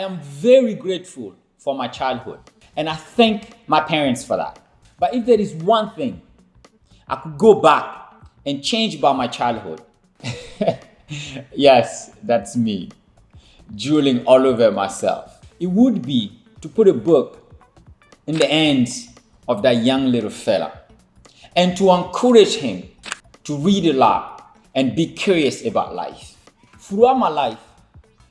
I am very grateful for my childhood, and I thank my parents for that. But if there is one thing I could go back and change about my childhood, yes, that's me, drooling all over myself, it would be to put a book in the hands of that young little fella and to encourage him to read a lot and be curious about life. Throughout my life,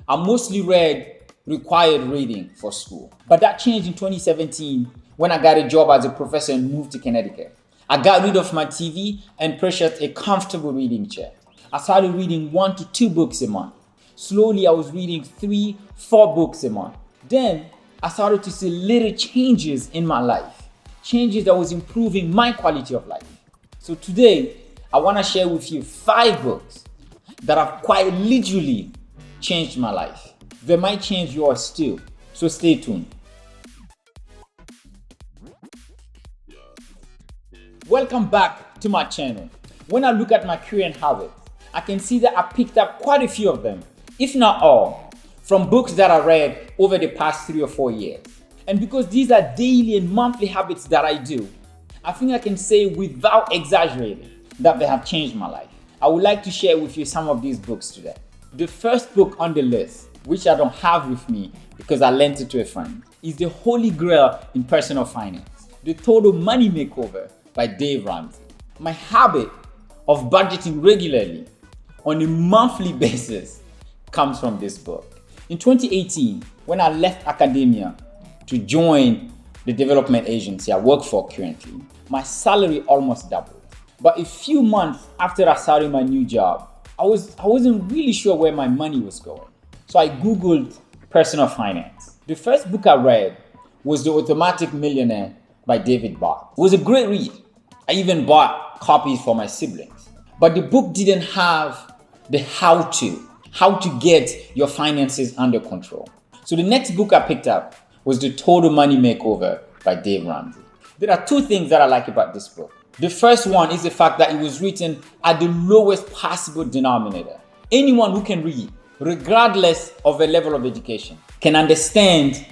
I mostly read required reading for school. But that changed in 2017 when I got a job as a professor and moved to Connecticut. I got rid of my TV and purchased a comfortable reading chair. I started reading 1 to 2 books a month. Slowly, I was reading 3, 4 books a month. Then, I started to see little changes in my life. Changes that was improving my quality of life. So today, I want to share with you 5 books that have quite literally changed my life. They might change yours too, so stay tuned. Welcome back to my channel. When I look at my current habits, I can see that I picked up quite a few of them, if not all, from books that I read over the past 3 or 4 years. And because these are daily and monthly habits that I do, I think I can say without exaggerating that they have changed my life. I would like to share with you some of these books today. The first book on the list, which I don't have with me because I lent it to a friend, is the holy grail in personal finance, The Total Money Makeover by Dave Ramsey. My habit of budgeting regularly on a monthly basis comes from this book. In 2018, when I left academia to join the development agency I work for currently, my salary almost doubled. But a few months after I started my new job, I wasn't really sure where my money was going. So I Googled personal finance. The first book I read was The Automatic Millionaire by David Bach. It was a great read. I even bought copies for my siblings. But the book didn't have the how to get your finances under control. So the next book I picked up was The Total Money Makeover by Dave Ramsey. There are 2 things that I like about this book. The first one is the fact that it was written at the lowest possible denominator. Anyone who can read, regardless of a level of education, can understand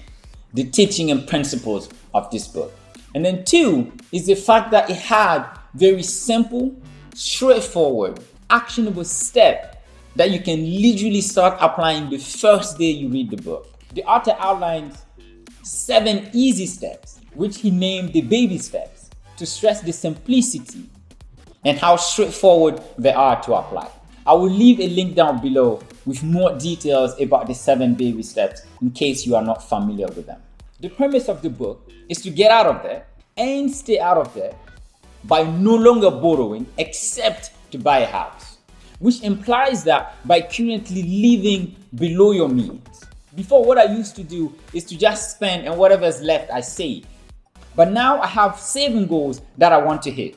the teaching and principles of this book. And then 2 is the fact that it had very simple, straightforward, actionable steps that you can literally start applying the first day you read the book. The author outlines 7 easy steps, which he named the baby steps, to stress the simplicity and how straightforward they are to apply. I will leave a link down below with more details about the 7 baby steps in case you are not familiar with them. The premise of the book is to get out of debt and stay out of debt by no longer borrowing except to buy a house, which implies that by currently living below your means. Before, what I used to do is to just spend and whatever's left I save. But now I have saving goals that I want to hit.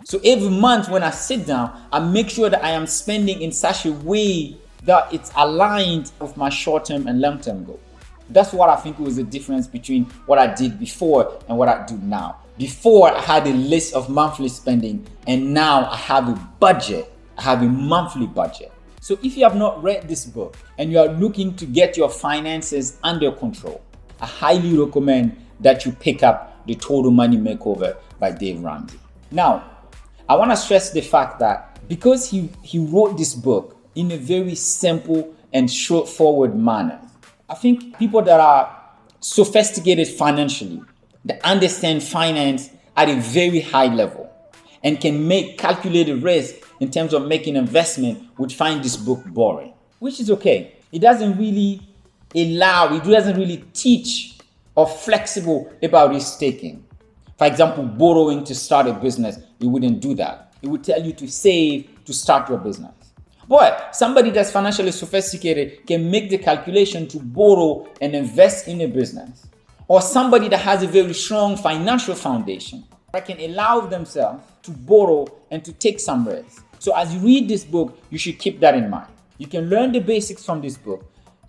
So every month when I sit down, I make sure that I am spending in such a way that it's aligned with my short-term and long-term goals. That's what I think was the difference between what I did before and what I do now. Before, I had a list of monthly spending, and now I have a budget. I have a monthly budget. So if you have not read this book and you are looking to get your finances under control, I highly recommend that you pick up The Total Money Makeover by Dave Ramsey. Now, I want to stress the fact that because he wrote this book in a very simple and straightforward manner, I think people that are sophisticated financially, that understand finance at a very high level and can make calculated risk in terms of making investment would find this book boring, which is okay. It doesn't really teach or flexible about risk taking. For example, borrowing to start a business, it wouldn't do that. It would tell you to save to start your business. But somebody that's financially sophisticated can make the calculation to borrow and invest in a business. Or somebody that has a very strong financial foundation that can allow themselves to borrow and to take some risk. So as you read this book, you should keep that in mind. You can learn the basics from this book,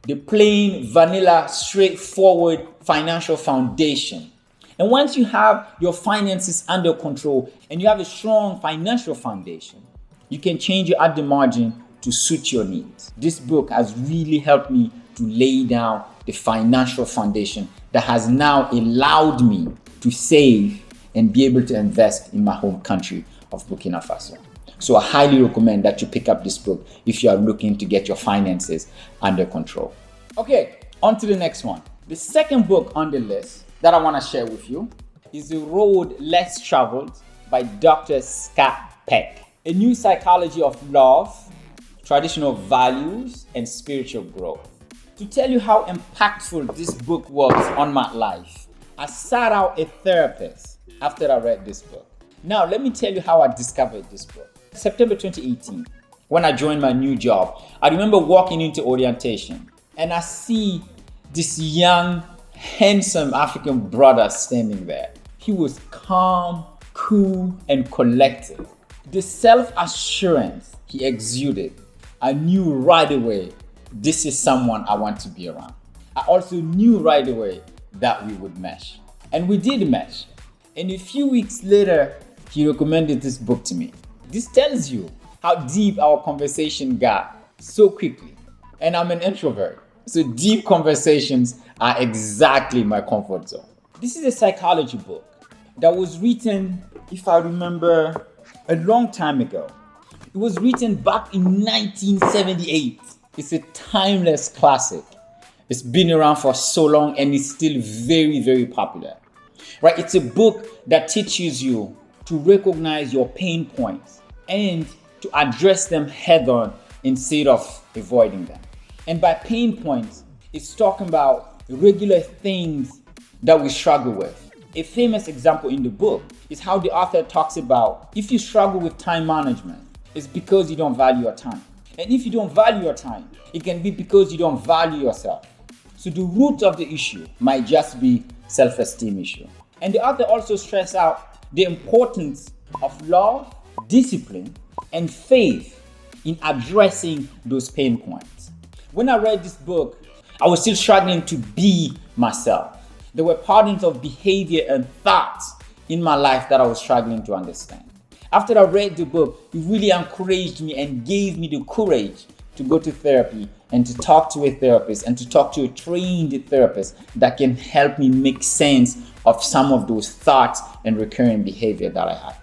the plain, vanilla, straightforward financial foundation. And once you have your finances under control and you have a strong financial foundation, you can change it at the margin to suit your needs. This book has really helped me to lay down the financial foundation that has now allowed me to save and be able to invest in my home country of Burkina Faso. So I highly recommend that you pick up this book if you are looking to get your finances under control. Okay, on to the next one. The second book on the list that I want to share with you is The Road Less Traveled by Dr. Scott Peck. A new psychology of love, traditional values, and spiritual growth. To tell you how impactful this book was on my life, I sought out a therapist after I read this book. Now, let me tell you how I discovered this book. September 2018, when I joined my new job, I remember walking into orientation and I see this young, handsome African brother standing there. He was calm, cool, and collected. The self-assurance he exuded, I knew right away, this is someone I want to be around. I also knew right away that we would mesh. And we did mesh. And a few weeks later, he recommended this book to me. This tells you how deep our conversation got so quickly. And I'm an introvert, so deep conversations are exactly my comfort zone. This is a psychology book that was written, if I remember, a long time ago. It was written back in 1978. It's a timeless classic. It's been around for so long and it's still very, very popular. Right? It's a book that teaches you to recognize your pain points and to address them head on instead of avoiding them. And by pain points, it's talking about regular things that we struggle with. A famous example in the book is how the author talks about if you struggle with time management, it's because you don't value your time. And if you don't value your time, it can be because you don't value yourself. So the root of the issue might just be self-esteem issue. And the author also stressed out the importance of love, discipline, and faith in addressing those pain points. When I read this book, I was still struggling to be myself. There were patterns of behavior and thoughts in my life that I was struggling to understand. After I read the book, it really encouraged me and gave me the courage to go to therapy and to talk to a therapist and to talk to a trained therapist that can help me make sense of some of those thoughts and recurring behavior that I had.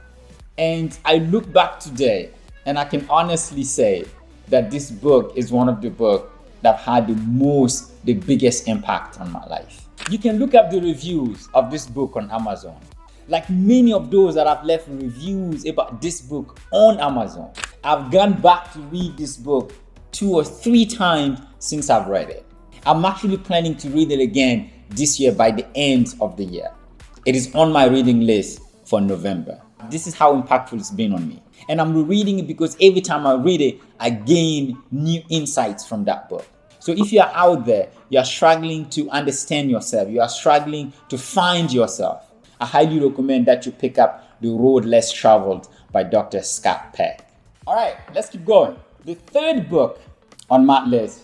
And I look back today and I can honestly say that this book is one of the books that had the biggest impact on my life. You can look up the reviews of this book on Amazon. Like many of those that have left reviews about this book on Amazon, I've gone back to read this book 2 or 3 times since I've read it. I'm actually planning to read it again this year by the end of the year. It is on my reading list for November. This is how impactful it's been on me. And I'm rereading it because every time I read it, I gain new insights from that book. So if you are out there, you are struggling to understand yourself, you are struggling to find yourself, I highly recommend that you pick up The Road Less Traveled by Dr. Scott Peck. All right, let's keep going. The third book on my list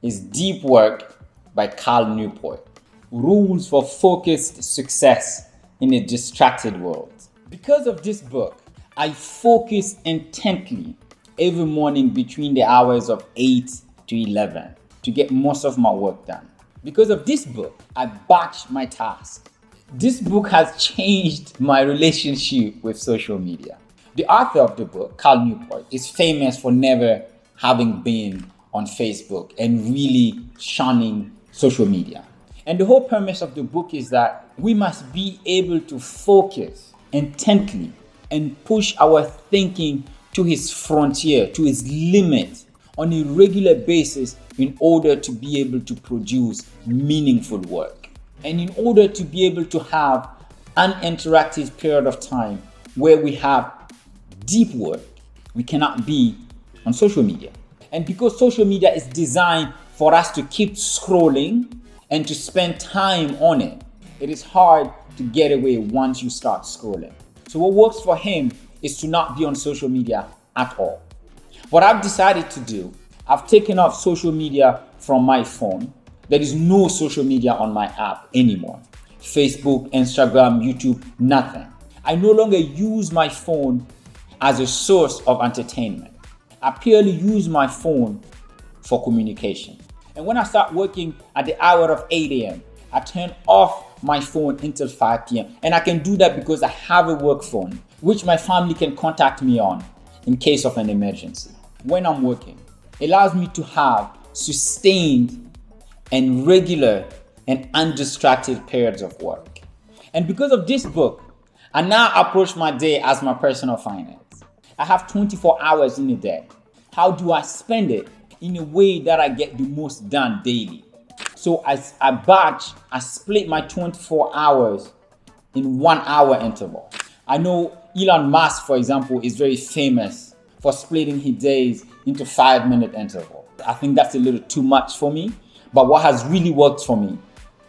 is Deep Work by Newport. Rules for Focused Success in a Distracted World. Because of this book, I focus intently every morning between the hours of 8 to 11 to get most of my work done. Because of this book, I batch my tasks. This book has changed my relationship with social media. The author of the book, Newport, is famous for never having been on Facebook and really shunning social media. And the whole premise of the book is that we must be able to focus intently and push our thinking to its frontier, to its limit on a regular basis in order to be able to produce meaningful work. And in order to be able to have an interactive period of time where we have deep work, we cannot be on social media. And because social media is designed for us to keep scrolling and to spend time on it, it is hard to get away once you start scrolling. So what works for him is to not be on social media at all. What I've decided to do, I've taken off social media from my phone. There is no social media on my app anymore. Facebook, Instagram, YouTube, nothing. I no longer use my phone as a source of entertainment. I purely use my phone for communication. And when I start working at the hour of 8 a.m., I turn off my phone until 5 p.m. And I can do that because I have a work phone, which my family can contact me on in case of an emergency. When I'm working, it allows me to have sustained and regular and undistracted periods of work. And because of this book, I now approach my day as my personal finance. I have 24 hours in a day. How do I spend it? In a way that I get the most done daily. So I split my 24 hours in 1 hour interval. I know Elon Musk, for example, is very famous for splitting his days into 5-minute intervals. I think that's a little too much for me, but what has really worked for me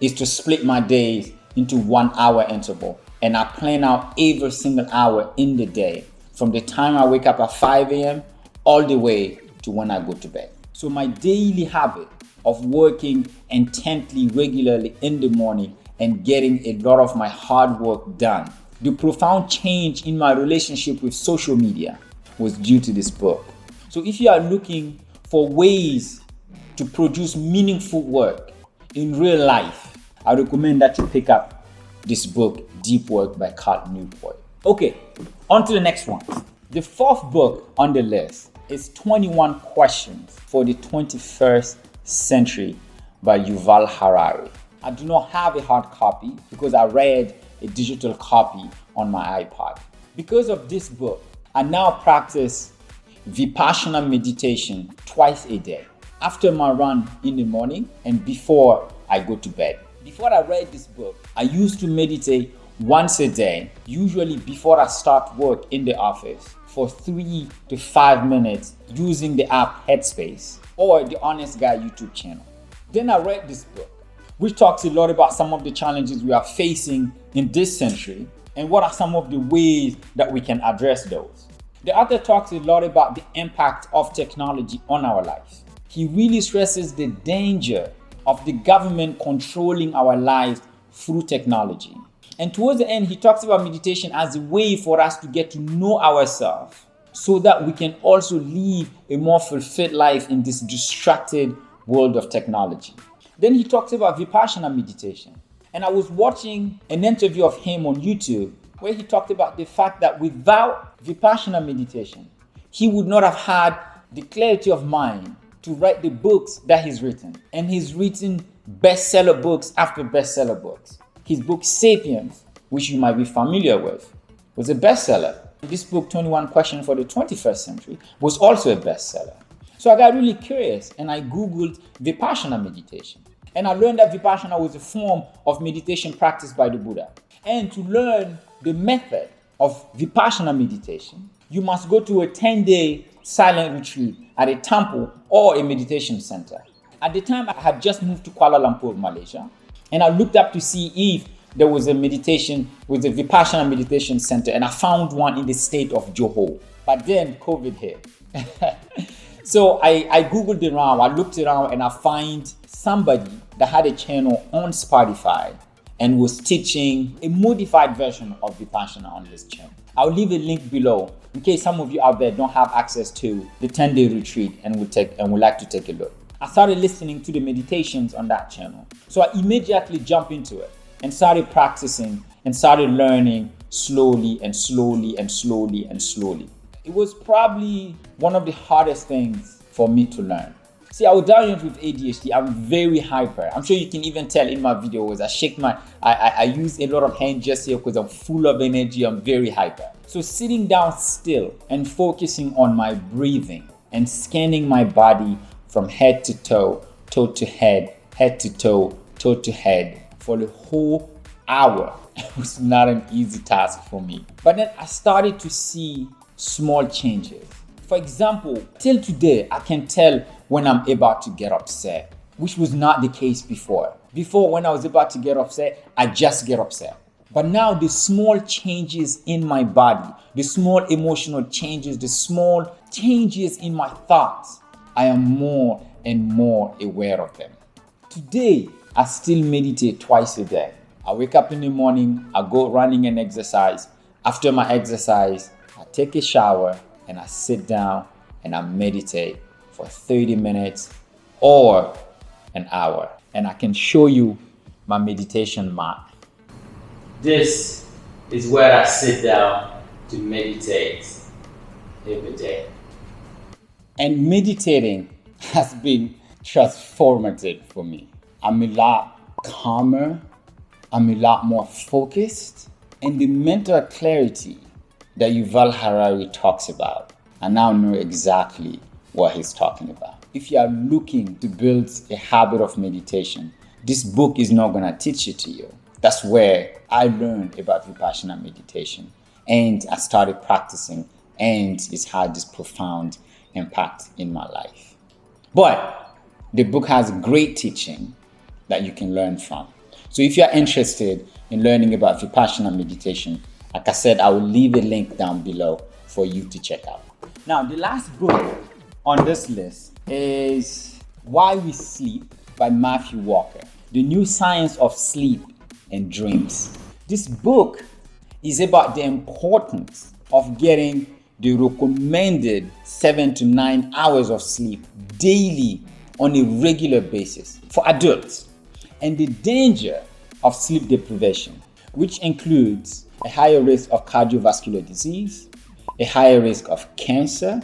is to split my days into 1 hour interval. And I plan out every single hour in the day from the time I wake up at 5 a.m. all the way to when I go to bed. So my daily habit of working intently, regularly in the morning and getting a lot of my hard work done. The profound change in my relationship with social media was due to this book. So if you are looking for ways to produce meaningful work in real life, I recommend that you pick up this book, Deep Work by Newport. Okay, on to the next one. The fourth book on the list is 21 Questions for the 21st Century by Yuval Harari. I do not have a hard copy because I read a digital copy on my iPod. Because of this book, I now practice Vipassana meditation twice a day, after my run in the morning and before I go to bed. Before I read this book, I used to meditate once a day, usually before I start work in the office, for 3 to 5 minutes using the app Headspace or the Honest Guy YouTube channel. Then I read this book, which talks a lot about some of the challenges we are facing in this century and what are some of the ways that we can address those. The author talks a lot about the impact of technology on our lives. He really stresses the danger of the government controlling our lives through technology. And towards the end, he talks about meditation as a way for us to get to know ourselves so that we can also live a more fulfilled life in this distracted world of technology. Then he talks about Vipassana meditation. And I was watching an interview of him on YouTube where he talked about the fact that without Vipassana meditation, he would not have had the clarity of mind to write the books that he's written. And he's written bestseller books after bestseller books. His book Sapiens, which you might be familiar with, was a bestseller. This book, 21 Questions for the 21st Century, was also a bestseller. So I got really curious and I Googled Vipassana meditation. And I learned that Vipassana was a form of meditation practiced by the Buddha. And to learn the method of Vipassana meditation, you must go to a 10-day silent retreat at a temple or a meditation center. At the time, I had just moved to Kuala Lumpur, Malaysia, and I looked up to see if there was a Vipassana meditation center, and I found one in the state of Johor. But then COVID hit. So I Googled around, I looked around, and I find somebody that had a channel on Spotify and was teaching a modified version of Vipassana on this channel. I'll leave a link below in case some of you out there don't have access to the 10-day retreat and would like to take a look. I started listening to the meditations on that channel. So I immediately jumped into it and started practicing and started learning slowly and slowly and slowly and slowly. It was probably one of the hardest things for me to learn. See, I was diagnosed with ADHD. I'm very hyper. I'm sure you can even tell in my videos. I use a lot of hand gestures because I'm full of energy. I'm very hyper. So sitting down still and focusing on my breathing and scanning my body from head to toe, toe to head to toe, toe to head for the whole hour. It was not an easy task for me. But then I started to see small changes. For example, till today, I can tell when I'm about to get upset, which was not the case before. Before, when I was about to get upset, I just get upset. But now the small changes in my body, the small emotional changes, the small changes in my thoughts, I am more and more aware of them. Today, I still meditate twice a day. I wake up in the morning, I go running and exercise. After my exercise, I take a shower and I sit down and I meditate for 30 minutes or an hour. And I can show you my meditation mat. This is where I sit down to meditate every day. And meditating has been transformative for me. I'm a lot calmer, I'm a lot more focused, and the mental clarity that Yuval Harari talks about, I now know exactly what he's talking about. If you are looking to build a habit of meditation, this book is not going to teach it to you. That's where I learned about Vipassana meditation, and I started practicing, and it's had this profound impact in my life. But the book has great teaching that you can learn from. So if you're interested in learning about Vipassana meditation, like I said, I will leave a link down below for you to check out. Now, the last book on this list is Why We Sleep by Matthew Walker, The New Science of Sleep and Dreams. This book is about the importance of getting the recommended 7 to 9 hours of sleep daily on a regular basis for adults, and the danger of sleep deprivation, which includes a higher risk of cardiovascular disease, a higher risk of cancer,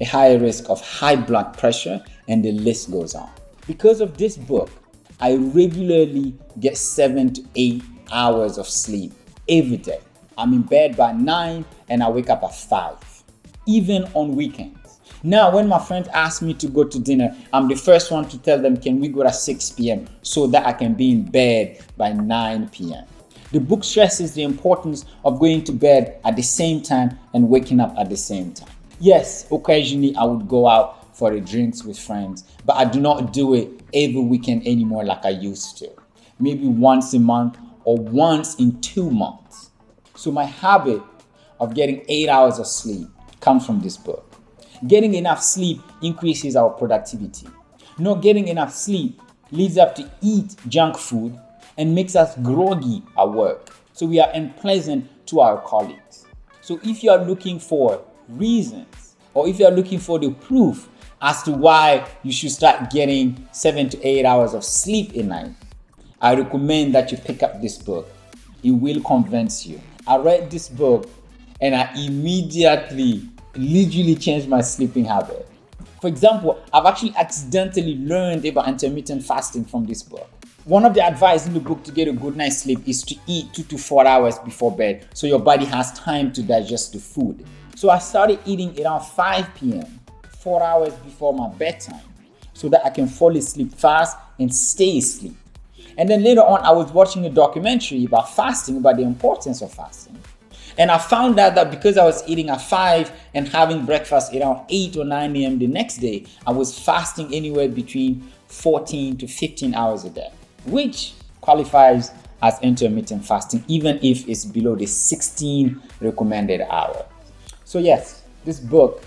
a higher risk of high blood pressure, and the list goes on. Because of this book, I regularly get 7 to 8 hours of sleep every day. I'm in bed by 9 and I wake up at 5, even on weekends. Now, when my friends ask me to go to dinner, I'm the first one to tell them, can we go at 6 p.m. so that I can be in bed by 9 p.m. The book stresses the importance of going to bed at the same time and waking up at the same time. Yes, occasionally I would go out for a drinks with friends, but I do not do it every weekend anymore like I used to. Maybe once a month or once in 2 months. So my habit of getting 8 hours of sleep comes from this book. Getting enough sleep increases our productivity. Not getting enough sleep leads up to eat junk food and makes us groggy at work. So we are unpleasant to our colleagues. So if you are looking for reasons, or if you are looking for the proof as to why you should start getting 7 to 8 hours of sleep a night, I recommend that you pick up this book. It will convince you. I read this book and I immediately literally changed my sleeping habit. For example, I've actually accidentally learned about intermittent fasting from this book. One of the advice in the book to get a good night's sleep is to eat 2 to 4 hours before bed so your body has time to digest the food. So I started eating around 5 p.m., 4 hours before my bedtime, so that I can fall asleep fast and stay asleep. And then later on, I was watching a documentary about fasting, about the importance of fasting. And I found out that because I was eating at 5 and having breakfast around 8 or 9 a.m. the next day, I was fasting anywhere between 14 to 15 hours a day, which qualifies as intermittent fasting, even if it's below the 16 recommended hour. So yes, this book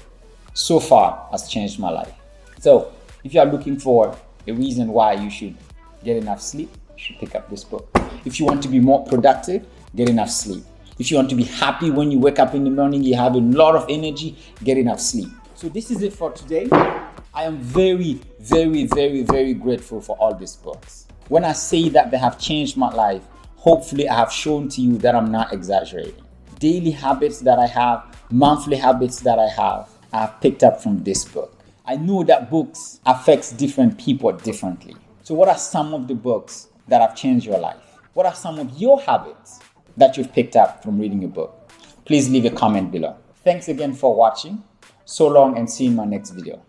so far has changed my life. So if you are looking for a reason why you should get enough sleep, you should pick up this book. If you want to be more productive, get enough sleep. If you want to be happy when you wake up in the morning, you have a lot of energy, get enough sleep. So this is it for today. I am very, very, very, very grateful for all these books. When I say that they have changed my life, hopefully I have shown to you that I'm not exaggerating. Daily habits that I have, monthly habits that I have picked up from this book. I know that books affects different people differently. So what are some of the books that have changed your life? What are some of your habits that you've picked up from reading a book? Please leave a comment below. Thanks again for watching. So long and see you in my next video.